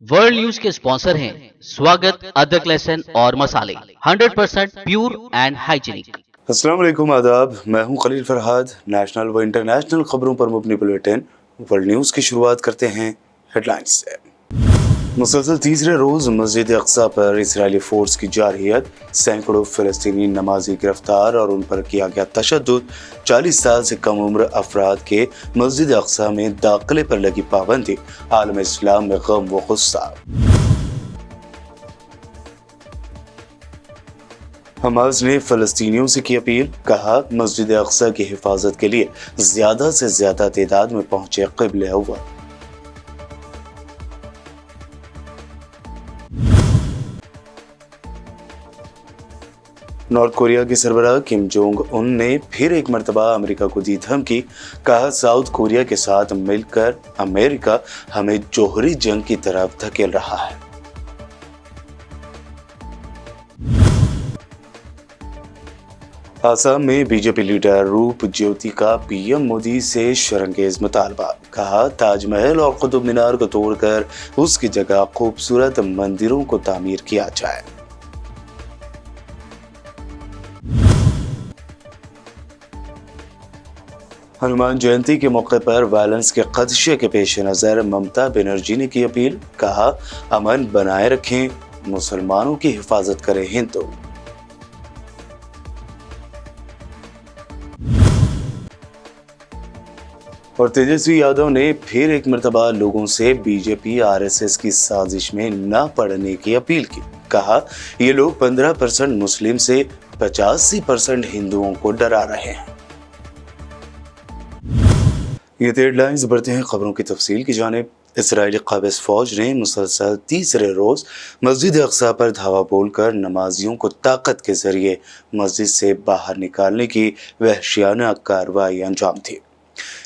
World news के sponsor हैं स्वागत, अदरक, लहसुन और मसाले 100% प्योर एंड हाइजीनिक। अस्सलाम वालेकुम, आदाब। मैं हूं खलील फरहाद। नेशनल व इंटरनेशनल खबरों पर मुबनी बुलेटिन वर्ल्ड न्यूज़ की शुरुआत करते हैं हेडलाइंस से। मुसलसल तीसरे रोज मस्जिद अक्सा पर इजरायली फोर्स की जारहियत, सैकड़ों फिलिस्तीनी नमाजी गिरफ्तार और उन पर किया गया तशद्दुद, 40 साल से कम उम्र अफराद के मस्जिद अक्सा में दाखिले पर लगी पाबंदी, आलम इस्लाम में गम व गुस्सा। हमास ने फलस्तीनियों से की अपील, कहा मस्जिद अक्सा की हिफाजत के लिए ज्यादा से ज्यादा तादाद में पहुंचे क़िबले अव्वल। नॉर्थ कोरिया के सरबराह किम जोंग उन ने फिर एक मरतबा अमेरिका को दी धमकी, कहा साउथ कोरिया के साथ मिलकर अमेरिका हमें जोहरी जंग की तरफ धकेल रहा है। आसाम में बीजेपी लीडर रूप ज्योति का पीएम मोदी से शरंगेज मुतालबा, कहा ताजमहल और कुतुब मीनार को तोड़कर उसकी जगह खूबसूरत मंदिरों को तामीर किया जाए। हनुमान जयंती के मौके पर वायलेंस के खदशे के पेश नजर ममता बनर्जी ने की अपील, कहा अमन बनाए रखें, मुसलमानों की हिफाजत करें हिंदू। और तेजस्वी यादव ने फिर एक मरतबा लोगों से बीजेपी आरएसएस की साजिश में न पड़ने की अपील की, कहा ये लोग 15% मुस्लिम से 85% हिंदुओं को डरा रहे हैं। ये हेडलाइंस बढ़ते हैं खबरों की तफसील की जानिब। इसराइली काबिज फौज ने मुसलसल तीसरे रोज मस्जिद अक्सा पर धावा बोलकर नमाजियों को ताकत के जरिए मस्जिद से बाहर निकालने की वहशियाना कार्रवाई अंजाम दी।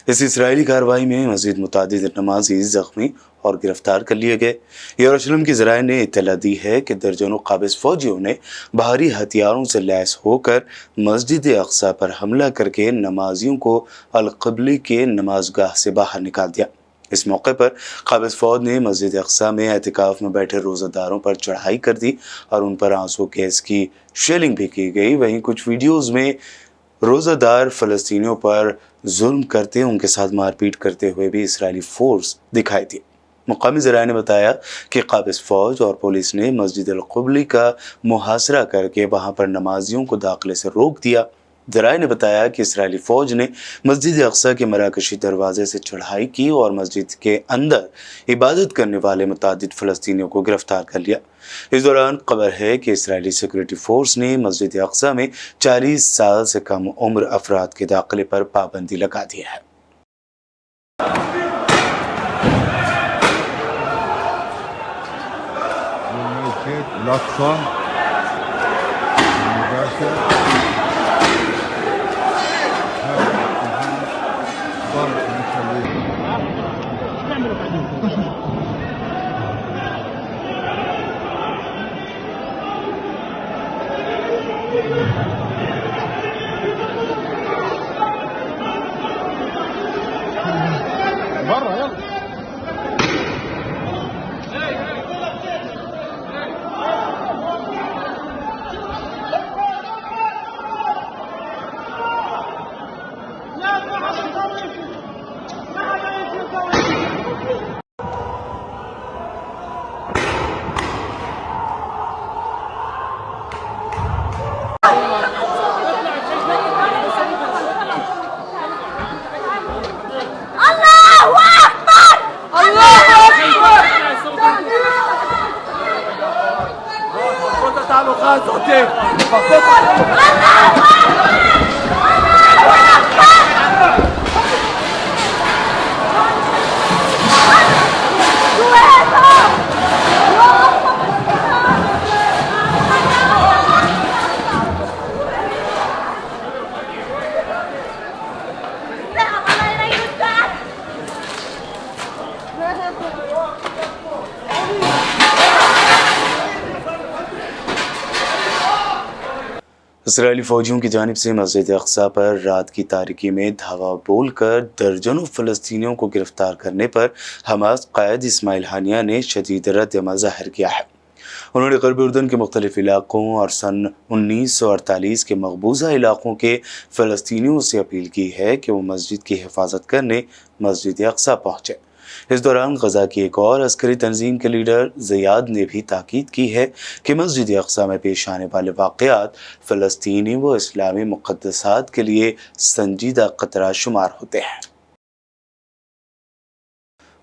इस इसराइली कार्रवाई में मजीद मुतादिद नमाजी जख्मी और गिरफ्तार कर लिए गए। यरूशलेम की ज़राए ने इत्तला दी है कि दर्जनों काबिज फौजियों ने भारी हथियारों से लैस होकर मस्जिद अक्सा पर हमला करके नमाजियों को अल-क़िबला के नमाजगाह से बाहर निकाल दिया। इस मौके पर काबिज फौज ने मस्जिद अक्सा में एहतिकाफ में बैठे रोज़ादारों पर चढ़ाई कर दी और उन पर आंसू गैस की शेलिंग भी की गई। वहीं कुछ वीडियोज़ में रोज़ादार फ़लस्तीनियों पर जुल्म करते, उनके साथ मारपीट करते हुए भी इसराइली फोर्स दिखाई दी। मुकामी ज़राए ने बताया कि काबिज फ़ौज और पुलिस ने मस्जिद अल-क़िबला का मुहासरा करके वहां पर नमाजियों को दाखिले से रोक दिया। ज़राए ने बताया कि इसराइली फ़ौज ने मस्जिद अक्सा के मराकशी दरवाजे से चढ़ाई की और मस्जिद के अंदर इबादत करने वाले मुतादिद फ़लस्तीनियों को गिरफ्तार कर लिया। इस दौरान खबर है कि इसराइली सिक्योरिटी फोर्स ने मस्जिद अक्सा में 40 साल से कम उम्र अफराद के दाखिले पर पाबंदी लगा दी है। اسرائیلی فوجیوں کی جانب سے مسجد اقصی پر رات کی تاریکی میں دھاوا بول کر درجنوں فلسطینیوں کو گرفتار کرنے پر حماس قائد اسماعیل ہانیہ نے شدید رد عمل ظاہر کیا ہے۔ انہوں نے غربی اردن کے مختلف علاقوں اور سن 1948 کے مقبوضہ علاقوں کے فلسطینیوں سے اپیل کی ہے کہ وہ مسجد کی حفاظت کرنے مسجد اقصی پہنچے۔ اس دوران غزہ کی ایک اور عسکری تنظیم کے لیڈر زیاد نے بھی تاکید کی ہے کہ مسجد اقصی میں پیش آنے والے واقعات فلسطینی و اسلامی مقدسات کے لیے سنجیدہ خطرہ شمار ہوتے ہیں۔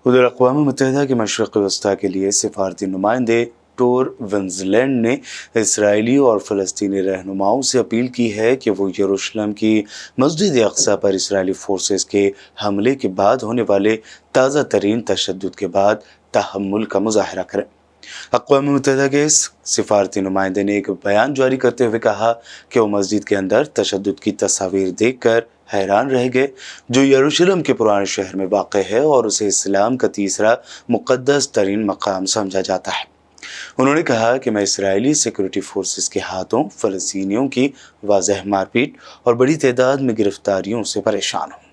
ادھر اقوام متحدہ کے مشرق وسطیٰ کے لیے سفارتی نمائندے ٹور ونزلینڈ نے اسرائیلی اور فلسطینی رہنماؤں سے اپیل کی ہے کہ وہ یروشلم کی مسجد اقصی پر اسرائیلی فورسز کے حملے کے بعد ہونے والے تازہ ترین تشدد کے بعد تحمل کا مظاہرہ کریں۔ اقوام متحدہ کے سفارتی نمائندے نے ایک بیان جاری کرتے ہوئے کہا کہ وہ مسجد کے اندر تشدد کی تصاویر دیکھ کر حیران رہ گئے، جو یروشلم کے پرانے شہر میں واقع ہے اور اسے اسلام کا تیسرا مقدس ترین مقام سمجھا جاتا ہے۔ انہوں نے کہا کہ میں اسرائیلی سیکورٹی فورسز کے ہاتھوں فلسطینیوں کی واضح مار پیٹ اور بڑی تعداد میں گرفتاریوں سے پریشان ہوں۔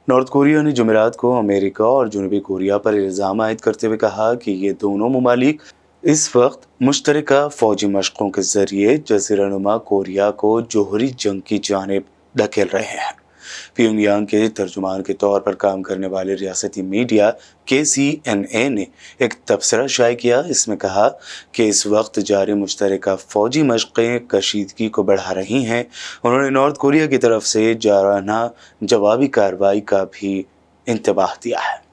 نارتھ کوریا نے جمعرات کو امریکہ اور جنوبی کوریا پر الزام عائد کرتے ہوئے کہا کہ یہ دونوں ممالک اس وقت مشترکہ فوجی مشقوں کے ذریعے جزیرہ نما کوریا کو جوہری جنگ کی جانب دھکیل رہے ہیں۔ پیونگ یانگ کے ترجمان کے طور پر کام کرنے والے ریاستی میڈیا KCNA نے ایک تبصرہ شائع کیا۔ اس میں کہا کہ اس وقت جاری مشترکہ فوجی مشقیں کشیدگی کو بڑھا رہی ہیں۔ انہوں نے نارتھ کوریا کی طرف سے جارحانہ جوابی کارروائی کا بھی انتباہ دیا ہے۔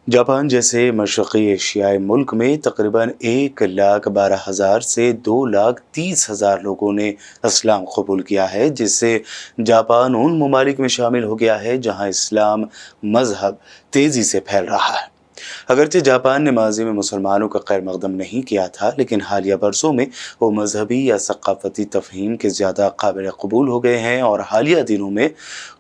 جاپان جیسے مشرقی ایشیائی ملک میں تقریباً 1,12,000 سے 2,30,000 لوگوں نے اسلام قبول کیا ہے، جس سے جاپان ان ممالک میں شامل ہو گیا ہے جہاں اسلام مذہب تیزی سے پھیل رہا ہے۔ اگرچہ جاپان نے ماضی میں مسلمانوں کا خیر مقدم نہیں کیا تھا، لیکن حالیہ برسوں میں وہ مذہبی یا ثقافتی تفہیم کے زیادہ قابل قبول ہو گئے ہیں، اور حالیہ دنوں میں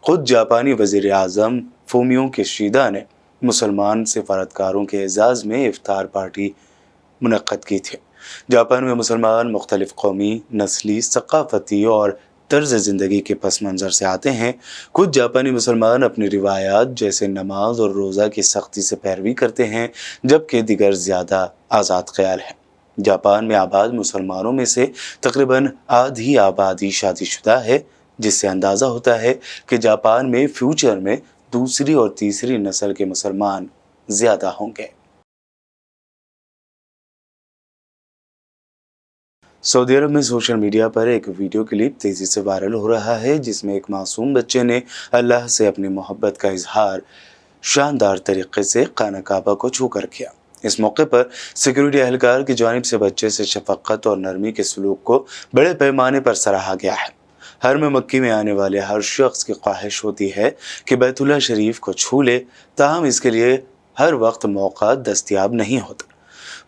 خود جاپانی وزیر اعظم فومیو کیشیدا نے مسلمان سفارتکاروں کے اعزاز میں افطار پارٹی منعقد کی تھی۔ جاپان میں مسلمان مختلف قومی، نسلی، ثقافتی اور طرز زندگی کے پس منظر سے آتے ہیں۔ کچھ جاپانی مسلمان اپنی روایات جیسے نماز اور روزہ کی سختی سے پیروی کرتے ہیں، جبکہ دیگر زیادہ آزاد خیال ہیں۔ جاپان میں آباد مسلمانوں میں سے تقریباً آدھی آبادی شادی شدہ ہے، جس سے اندازہ ہوتا ہے کہ جاپان میں فیوچر میں دوسری اور تیسری نسل کے مسلمان زیادہ ہوں گے۔ سعودی عرب میں سوشل میڈیا پر ایک ویڈیو کلپ تیزی سے وائرل ہو رہا ہے، جس میں ایک معصوم بچے نے اللہ سے اپنی محبت کا اظہار شاندار طریقے سے خانہ کعبہ کو چھو کر کیا۔ اس موقع پر سیکورٹی اہلکار کی جانب سے بچے سے شفقت اور نرمی کے سلوک کو بڑے پیمانے پر سراہا گیا ہے۔ حرم مکی میں آنے والے ہر شخص کی خواہش ہوتی ہے کہ بیت اللہ شریف کو چھو لے، تاہم اس کے لیے ہر وقت موقع دستیاب نہیں ہوتا۔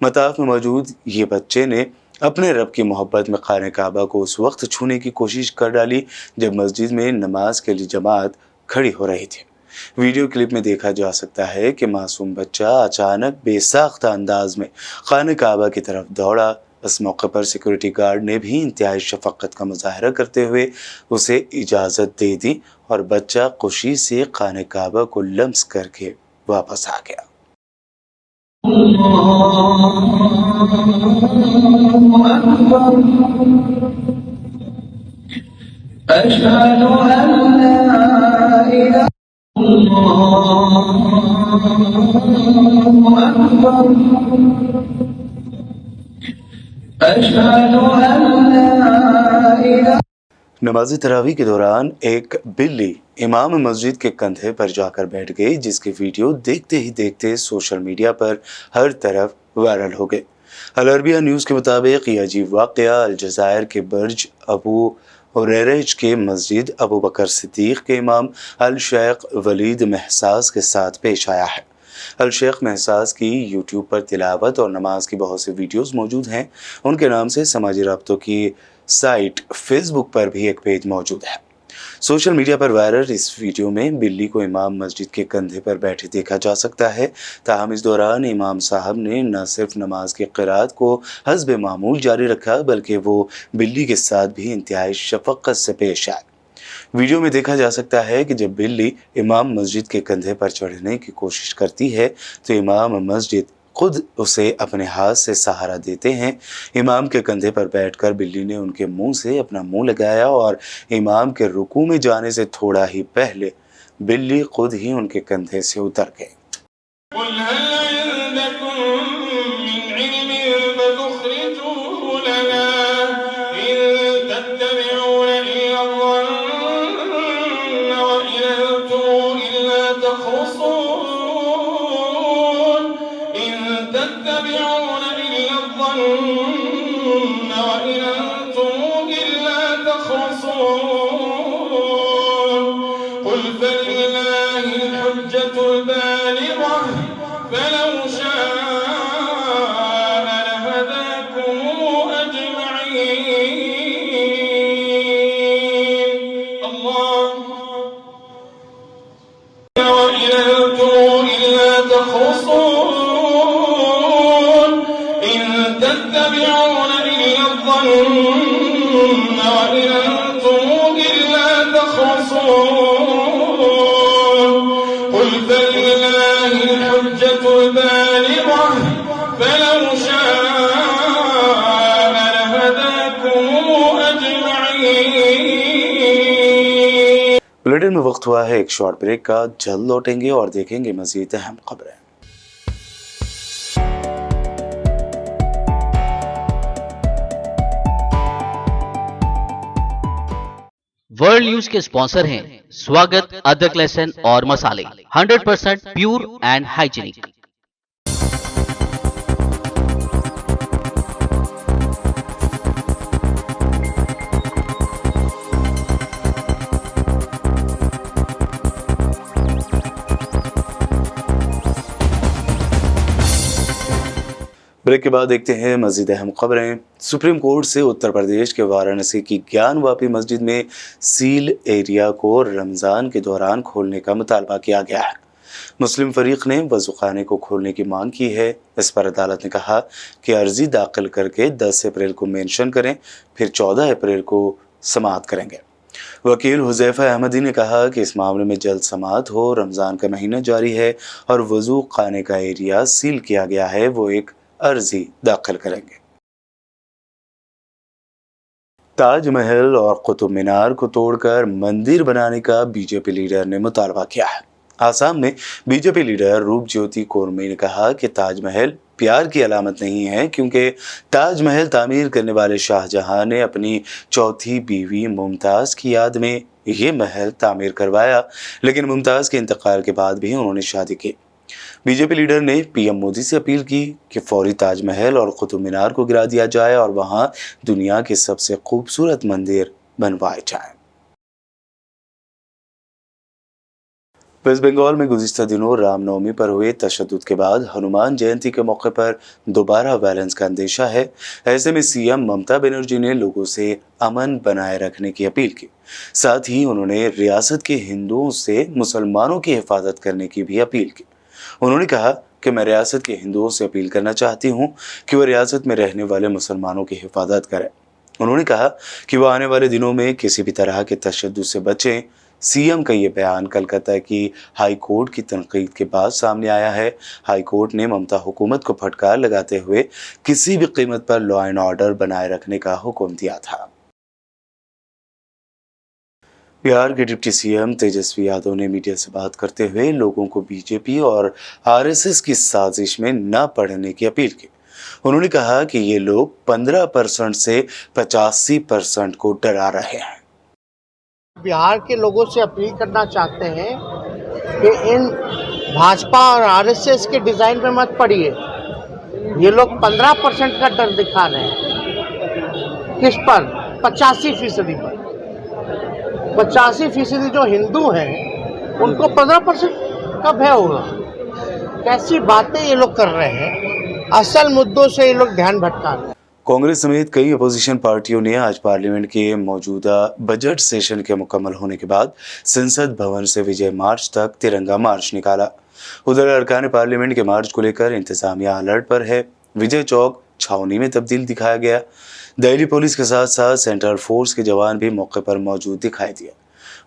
مطاف میں موجود یہ بچے نے اپنے رب کی محبت میں خانہ کعبہ کو اس وقت چھونے کی کوشش کر ڈالی جب مسجد میں نماز کے لیے جماعت کھڑی ہو رہی تھی۔ ویڈیو کلپ میں دیکھا جا سکتا ہے کہ معصوم بچہ اچانک بے ساختہ انداز میں خانہ کعبہ کی طرف دوڑا۔ اس موقع پر سیکورٹی گارڈ نے بھی انتہائی شفقت کا مظاہرہ کرتے ہوئے اسے اجازت دے دی اور بچہ خوشی سے خانہ کعبہ کو لمس کر کے واپس آ گیا۔ أشهد أن لا إله إلا الله أكبر أشهد أن لا إله۔ نماز تراویح کے دوران ایک بلی امام مسجد کے کندھے پر جا کر بیٹھ گئی، جس کی ویڈیو دیکھتے ہی دیکھتے سوشل میڈیا پر ہر طرف وائرل ہو گئی۔ العربیہ نیوز کے مطابق یہ عجیب واقعہ الجزائر کے برج ابو ہریرہ کے مسجد ابو بکر صدیق کے امام الشیخ ولید محساس کے ساتھ پیش آیا ہے۔ الشیخ محساس کی یوٹیوب پر تلاوت اور نماز کی بہت سی ویڈیوز موجود ہیں۔ ان کے نام سے سماجی رابطوں کی سائٹ فیس بک پر بھی ایک پیج موجود ہے۔ सोशल मीडिया पर वायरल इस वीडियो में बिल्ली को इमाम मस्जिद के कंधे पर बैठे देखा जा सकता है। ताहम इस दौरान इमाम साहब ने न सिर्फ नमाज की क़िरात को हस्ब मामूल जारी रखा बल्कि वो बिल्ली के साथ भी इंतहाई शफ़क़त से पेश आए। वीडियो में देखा जा सकता है कि जब बिल्ली इमाम मस्जिद के कंधे पर चढ़ने की कोशिश करती है तो इमाम मस्जिद खुद उसे अपने हाथ से सहारा देते हैं। इमाम के कंधे पर बैठकर बिल्ली ने उनके मुंह से अपना मुंह लगाया और इमाम के रुकू में जाने से थोड़ा ही पहले बिल्ली खुद ही उनके कंधे से उतर गई। बुलेटिन में वक्त हुआ है एक शॉर्ट ब्रेक का। जल्द लौटेंगे और देखेंगे मजीद अहम खबरें। वर्ल्ड न्यूज के स्पॉन्सर हैं स्वागत, अदरक, लहसुन और मसाले, 100% प्योर एंड हाइजीनिक। ब्रेक के बाद देखते हैं मजीद अहम खबरें। सुप्रीम कोर्ट से उत्तर प्रदेश के वाराणसी की ज्ञानवापी मस्जिद में सील एरिया को रमज़ान के दौरान खोलने का मुतालबा किया गया है। मुस्लिम फरीक ने वज़ूखाने को खोलने की मांग की है। इस पर अदालत ने कहा कि अर्जी दाखिल करके 10 अप्रैल को मेंशन करें, फिर 14 अप्रैल को समाअत करेंगे। वकील हुज़ैफा अहमदी ने कहा कि इस मामले में जल्द समाअत हो। रमज़ान का महीना जारी है और वज़ू खाने का एरिया सील किया गया है, वो एक अर्जी दाखिल करेंगे। ताजमहल और कुतुब मीनार को तोड़कर मंदिर बनाने का बीजेपी लीडर ने मुतालबा किया है। आसाम में बीजेपी लीडर रूप ज्योति कोरमे ने कहा कि ताजमहल प्यार की अलामत नहीं है, क्योंकि ताजमहल तामीर करने वाले शाहजहां ने अपनी चौथी बीवी मुमताज़ की याद में ये महल तामीर करवाया, लेकिन मुमताज़ के इंतकाल के बाद भी उन्होंने शादी की। बीजेपी लीडर ने पीएम मोदी से अपील की कि फौरी ताजमहल और कुतुब मीनार को गिरा दिया जाए और वहां दुनिया के सबसे खूबसूरत मंदिर बनवाए जाएं। वेस्ट बंगाल में गुज़िश्ता दिनों रामनवमी पर हुए तशद्दुद के बाद हनुमान जयंती के मौके पर दोबारा वायलेंस का अंदेशा है। ऐसे में सीएम ममता बनर्जी ने लोगों से अमन बनाए रखने की अपील की। साथ ही उन्होंने रियासत के हिंदुओं से मुसलमानों की हिफाजत करने की भी अपील की। उन्होंने कहा कि मैं रियासत के हिंदुओं से अपील करना चाहती हूं कि वो रियासत में रहने वाले मुसलमानों की हिफाजत करें। उन्होंने कहा कि वो आने वाले दिनों में किसी भी तरह के तशद्दुद से बचें। सीएम का ये बयान कलकत्ता की हाई कोर्ट की तनकीद के बाद सामने आया है। हाई कोर्ट ने ममता हुकूमत को फटकार लगाते हुए किसी भी कीमत पर लॉ एंड ऑर्डर बनाए रखने का हुक्म दिया था। बिहार के डिप्टी सीएम तेजस्वी यादव ने मीडिया से बात करते हुए लोगों को बीजेपी और आरएसएस की साजिश में न पड़ने की अपील की। उन्होंने कहा कि ये लोग 15% से 85% को डरा रहे हैं। बिहार के लोगों से अपील करना चाहते हैं कि इन भाजपा और आरएसएस के डिजाइन में मत पड़िए। ये लोग 15% का डर दिखा रहे हैं। किस पर? 85% पर। 85% जो हिंदू हैं उनको 15% का भय होगा। कैसी बातें ये लोग कर रहे हैं। असल मुद्दों से ये लोग ध्यान भटका रहे हैं। कांग्रेस समेत कई अपोजिशन पार्टियों ने आज पार्लियामेंट के मौजूदा बजट सेशन के मुकम्मल होने के बाद संसद भवन से विजय मार्च तक तिरंगा मार्च निकाला। उधर अरकान पार्लियामेंट के मार्च को लेकर इंतजामिया अलर्ट पर है। विजय चौक छावनी में तब्दील दिखाया गया। दिल्ली पुलिस के साथ साथ सेंट्रल फोर्स के जवान भी मौके पर मौजूद दिखाई दिए।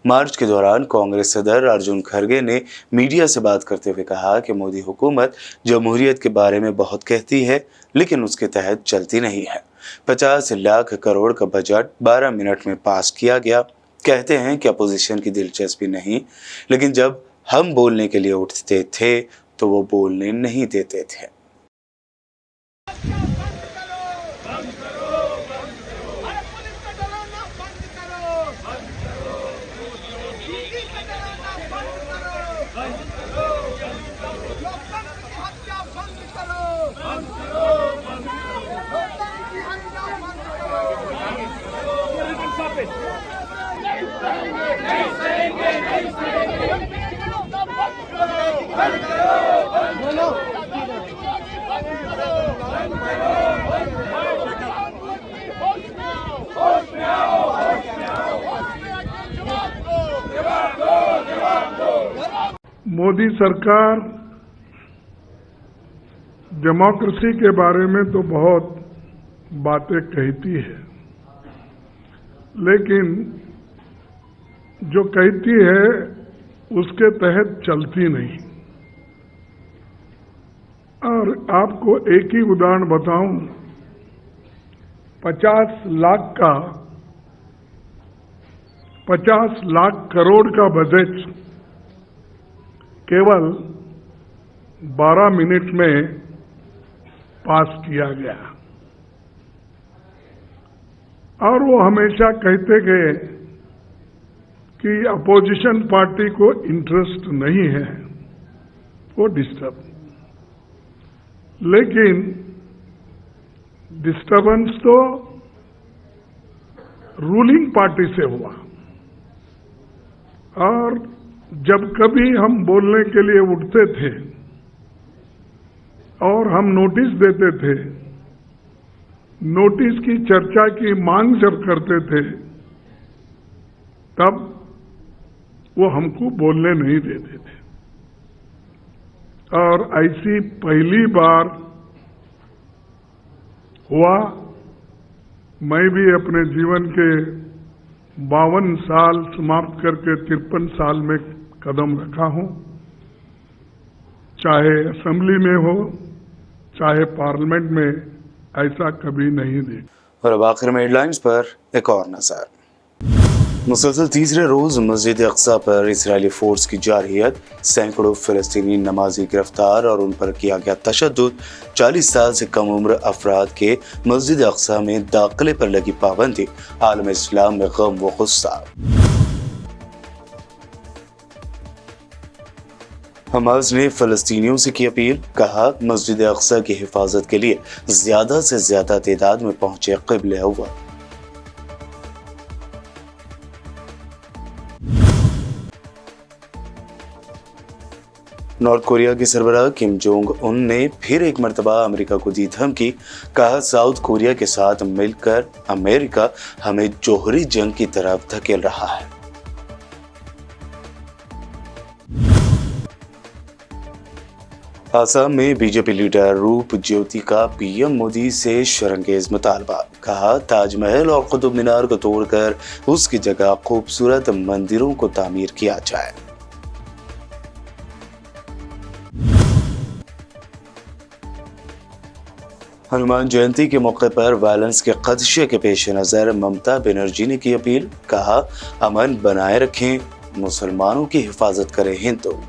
मार्च के दौरान कांग्रेस सदर अर्जुन खड़गे ने मीडिया से बात करते हुए कहा कि मोदी हुकूमत जमहूरियत के बारे में बहुत कहती है, लेकिन उसके तहत चलती नहीं है। 50 लाख करोड़ का बजट 12 मिनट में पास किया गया। कहते हैं कि अपोजिशन की दिलचस्पी नहीं, लेकिन जब हम बोलने के लिए उठते थे तो वो बोलने नहीं देते थे। मोदी सरकार डेमोक्रेसी के बारे में तो बहुत बातें कहती है, लेकिन जो कहती है उसके तहत चलती नहीं। और आपको एक ही उदाहरण बताऊं, 50 लाख करोड़ का बजट केवल 12 मिनट में पास किया गया। और वो हमेशा कहते गए कि अपोजिशन पार्टी को इंटरेस्ट नहीं है, वो डिस्टर्ब, लेकिन डिस्टर्बेंस तो रूलिंग पार्टी से हुआ। और जब कभी हम बोलने के लिए उठते थे और हम नोटिस देते थे, नोटिस की चर्चा की मांग जब करते थे, तब वो हमको बोलने नहीं देते थे। और ऐसी पहली बार हुआ। मैं भी अपने जीवन के 52 साल समाप्त करके 53 साल में कदम रखा हूं, चाहे असेंबली में हो चाहे पार्लियामेंट में, ऐसा कभी नहीं देखा। और अब आखिर में हेडलाइंस पर एक और नजर। मुसलसल तीसरे रोज मस्जिद अक्सा पर इजरायली फोर्स की जारहियत, सैकड़ों फिलिस्तीनी नमाजी गिरफ्तार और उन पर किया गया तशद्दुद, 40 साल से कम उम्र अफराद के मस्जिद अक्सा में दाखिले पर लगी पाबंदी, आलम इस्लाम में गम व गुस्सा। हमास ने फिलिस्तीनियों से की अपील, कहा मस्जिद अक्सा की हिफाजत के लिए ज्यादा से ज्यादा तादाद में पहुंचे क़िबले अव्वल। नॉर्थ कोरिया के सरबराह किम जोंग उन ने फिर एक मर्तबा अमेरिका को दी धमकी, कहा साउथ कोरिया के साथ मिलकर अमेरिका हमें जोहरी जंग की तरफ धकेल रहा है। आसाम में बीजेपी लीडर रूप ज्योति का पीएम मोदी से शरंगेज मुतालबा, कहा ताजमहल और कुतुब मीनार को तोड़कर उसकी जगह खूबसूरत मंदिरों को तामीर किया जाए। हनुमान जयंती के मौके पर वायलेंस के खदशे के पेश नजर ममता बनर्जी ने की अपील, कहा अमन बनाए रखें, मुसलमानों की हिफाजत करें हिंदू।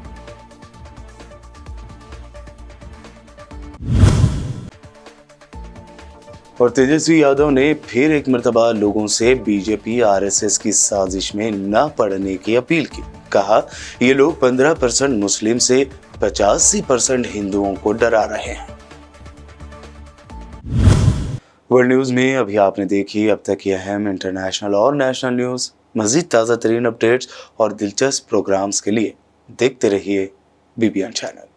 और तेजस्वी यादव ने फिर एक मर्तबा लोगों से बीजेपी आरएसएस की साजिश में न पड़ने की अपील की, कहा ये लोग 15% मुस्लिम से 85% हिंदुओं को डरा रहे हैं। वर्ल्ड न्यूज में अभी आपने देखी अब तक की अहम इंटरनेशनल और नेशनल न्यूज। मजीद ताज़ा तरीन अपडेट्स और दिलचस्प प्रोग्राम्स के लिए देखते रहिए बीबीएन चैनल।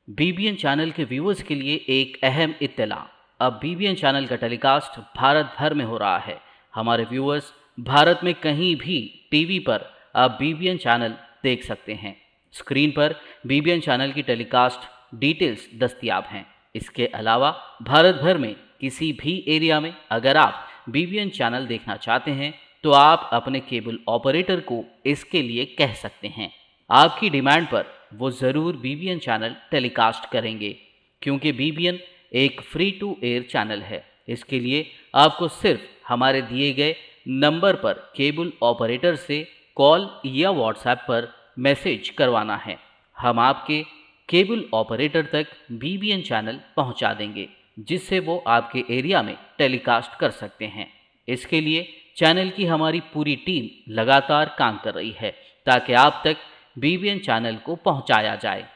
बीबीएन चैनल के व्यूअर्स के लिए एक अहम इत्तला, अब BBN चैनल का टेलीकास्ट भारत भर में हो रहा है। हमारे व्यूअर्स भारत में कहीं भी टीवी पर अब BBN चैनल देख सकते हैं। स्क्रीन पर BBN चैनल की टेलीकास्ट डिटेल्स दस्तयाब हैं। इसके अलावा भारत भर में किसी भी एरिया में अगर आप BBN चैनल देखना चाहते हैं तो आप अपने केबल ऑपरेटर को इसके लिए कह सकते हैं। आपकी डिमांड पर वो ज़रूर BBN चैनल टेलीकास्ट करेंगे, क्योंकि BBN एक फ्री टू एयर चैनल है। इसके लिए आपको सिर्फ हमारे दिए गए नंबर पर केबल ऑपरेटर से कॉल या व्हाट्सएप पर मैसेज करवाना है। हम आपके केबल ऑपरेटर तक BBN चैनल पहुंचा देंगे, जिससे वो आपके एरिया में टेलीकास्ट कर सकते हैं। इसके लिए चैनल की हमारी पूरी टीम लगातार काम कर रही है ताकि आप तक BBN चैनल को पहुंचाया जाए।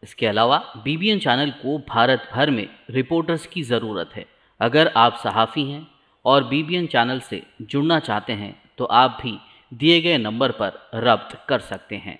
इसके अलावा BBN चैनल को भारत भर में रिपोर्टर्स की ज़रूरत है। अगर आप सहाफ़ी हैं और BBN चैनल से जुड़ना चाहते हैं तो आप भी दिए गए नंबर पर रब्त कर सकते हैं।